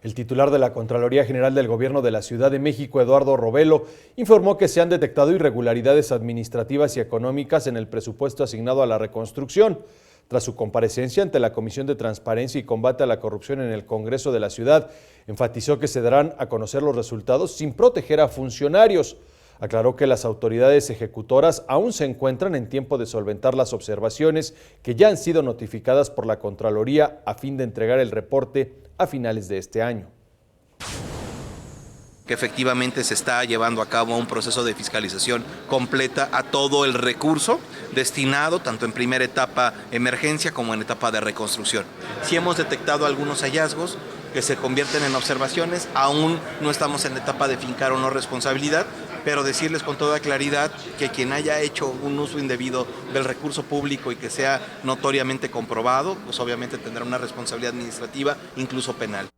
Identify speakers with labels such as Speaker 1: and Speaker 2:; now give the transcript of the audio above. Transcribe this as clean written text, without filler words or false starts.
Speaker 1: El titular de la Contraloría General del Gobierno de la Ciudad de México, Eduardo Robelo, informó que se han detectado irregularidades administrativas y económicas en el presupuesto asignado a la reconstrucción. Tras su comparecencia ante la Comisión de Transparencia y Combate a la Corrupción en el Congreso de la Ciudad, enfatizó que se darán a conocer los resultados sin proteger a funcionarios. Aclaró que las autoridades ejecutoras aún se encuentran en tiempo de solventar las observaciones que ya han sido notificadas por la Contraloría a fin de entregar el reporte a finales de este año.
Speaker 2: Que efectivamente se está llevando a cabo un proceso de fiscalización completa a todo el recurso destinado tanto en primera etapa emergencia como en etapa de reconstrucción. Sí hemos detectado algunos hallazgos que se convierten en observaciones, aún no estamos en etapa de fincar o no responsabilidad, pero decirles con toda claridad que quien haya hecho un uso indebido del recurso público y que sea notoriamente comprobado, pues obviamente tendrá una responsabilidad administrativa, incluso penal.